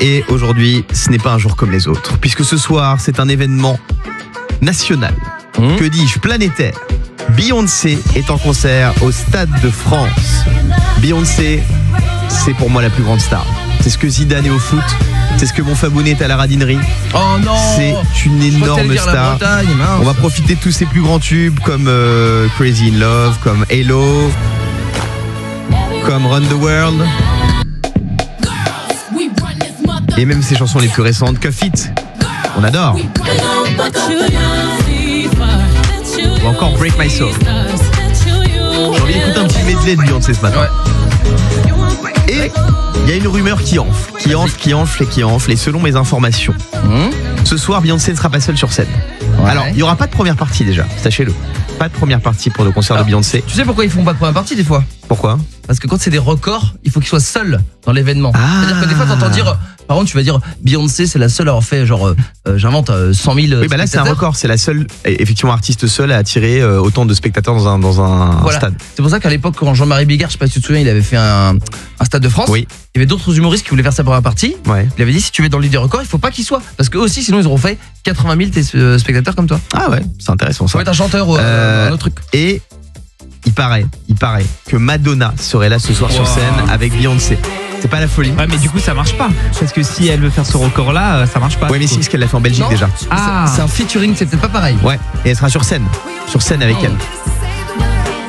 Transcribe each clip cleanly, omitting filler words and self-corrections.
Et aujourd'hui, ce n'est pas un jour comme les autres, puisque ce soir, c'est un événement national. Que dis-je, planétaire. Beyoncé est en concert au Stade de France. Beyoncé, c'est pour moi la plus grande star. C'est ce que Zidane est au foot. C'est ce que mon Fabounet est à la radinerie. Oh non, c'est une énorme star. On va profiter de tous ses plus grands tubes comme Crazy in Love, comme Halo, comme Run the World. Et même ses chansons les plus récentes, Cuff It. On adore. Ou encore Break My Soul. J'ai envie d'écouter un petit medley de Beyoncé ce matin. Ouais. Et il y a une rumeur qui enfle. Et selon mes informations, ce soir, Beyoncé ne sera pas seule sur scène. Ouais. Alors, il n'y aura pas de première partie déjà, sachez-le. Pas de première partie pour le concert de Beyoncé. Tu sais pourquoi ils font pas de première partie des fois? Pourquoi? Parce que quand c'est des records, il faut qu'ils soient seuls dans l'événement. C'est-à-dire que des fois, t'entends dire, par contre, tu vas dire Beyoncé, c'est la seule à avoir fait, genre, j'invente 100 000. Oui, bah là, c'est un record. C'est la seule, effectivement, artiste seule à attirer autant de spectateurs dans un stade. C'est pour ça qu'à l'époque, quand Jean-Marie Bigard, je sais pas si tu te souviens, il avait fait un Stade de France. Oui. Il y avait d'autres humoristes qui voulaient faire sa première partie. Ouais. Il avait dit, si tu veux dans le livre des records, il faut pas qu'il soit. Parce qu'eux aussi, sinon, ils auront fait 80 000 spectateurs comme toi. Ah ouais, c'est intéressant ça. Ça va être un chanteur ou un autre truc. Et il paraît que Madonna serait là ce soir sur scène avec Beyoncé. C'est pas la folie. Ouais, mais du coup ça marche pas. Parce que si elle veut faire ce record là, ça marche pas. Ouais, mais si, parce qu'elle l'a fait en Belgique déjà. C'est un featuring, c'est peut-être pas pareil. Ouais, et elle sera sur scène avec elle.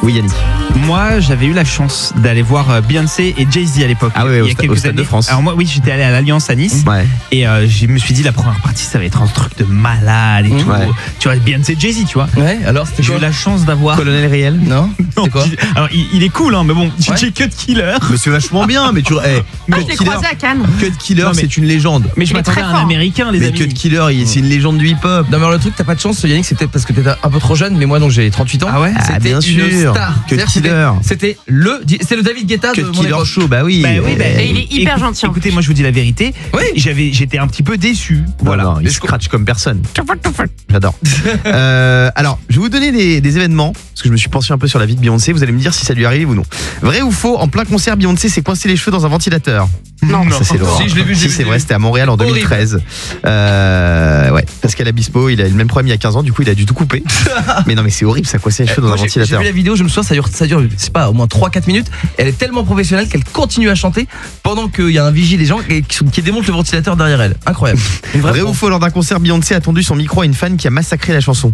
Oui, Yannick. Moi, j'avais eu la chance d'aller voir Beyoncé et Jay-Z à l'époque. Ah oui, au Stade de France. Alors moi, oui, j'étais allé à l'Alliance à Nice. Ouais. Et je me suis dit, la première partie, ça va être un truc de malade et tout. Ouais. Tu vois, Beyoncé, Jay-Z, tu vois. Ouais, alors c'était J'ai eu la chance d'avoir... Colonel Riel. Non, c'est quoi? Alors, il est cool, hein, mais bon, j'ai Cut Killer. Mais c'est vachement bien, mais tu... je l'ai croisé à Cannes. Cut Killer, c'est une légende. Mais je m'attendais à un américain, les amis. Mais Cut Killer, c'est une légende du hip-hop. Non, mais alors le truc, t'as pas de chance, Yannick, c'était parce que t'étais un peu trop jeune, mais moi, donc j'ai 38 ans. Ah ouais? C'était bien sûr. une star. Cut Killer. C'était le David Guetta de Cut mon Killer époque. Show, bah oui. Et il est hyper gentil. Écoutez, moi je vous dis la vérité. Oui. J'étais un petit peu déçu. Voilà. Non, il scratch comme personne. J'adore. Alors, je vais vous donner des événements, parce que je me suis penché un peu sur la vie de Beyoncé. Vous allez me dire si ça lui arrive ou non. Vrai ou faux, en plein concert, Beyoncé s'est coincé les cheveux dans un ventilateur. Non. Ça c'est l'horreur. Si, je l'ai vu. Si, c'est vrai, c'était à Montréal en 2013. Ouais, Pascal Obispo, il a eu le même problème il y a 15 ans, du coup il a dû tout couper. Mais non, mais c'est horrible, ça coincer les cheveux dans un ventilateur. J'ai vu la vidéo, je me souviens, ça dure, je sais pas, au moins 3-4 minutes. Elle est tellement professionnelle qu'elle continue à chanter pendant qu'il y a un vigile des gens qui démonte le ventilateur derrière elle. Incroyable. Vrai ou faux, lors d'un concert, Beyoncé a tendu son micro à une fan qui a massacré la chanson.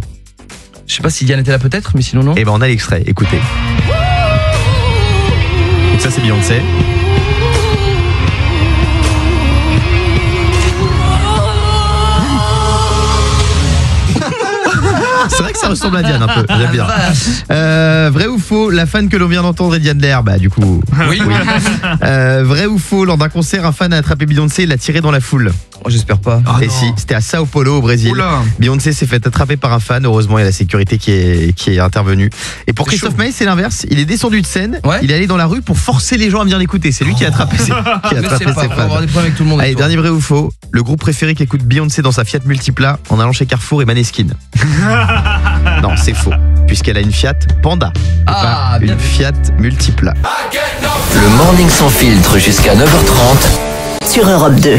Je sais pas si Diane était là peut-être, mais sinon non. Eh ben on a l'extrait, écoutez. Donc ça c'est Beyoncé. C'est vrai que ça ressemble à Diane un peu, j'aime bien. Vrai ou faux, la fan que l'on vient d'entendre est Diane Lair? Bah du coup, oui. Vrai ou faux, lors d'un concert, un fan a attrapé Beyoncé et l'a tiré dans la foule? Oh, j'espère pas. Et si, c'était à Sao Paulo au Brésil. Oula. Beyoncé s'est fait attraper par un fan, heureusement il y a la sécurité qui est intervenue. Et pour Christophe Maé, c'est l'inverse, il est descendu de scène, il est allé dans la rue pour forcer les gens à venir l'écouter. C'est lui qui a attrapé ses fans. On va avoir des problèmes avec tout le monde. Allez, dernier vrai ou faux, le groupe préféré qui écoute Beyoncé dans sa Fiat Multipla en allant chez Carrefour et Maneskin. Non, c'est faux, puisqu'elle a une Fiat Panda, pas une Fiat Multipla. Le Morning sans filtre jusqu'à 9h30 sur Europe 2.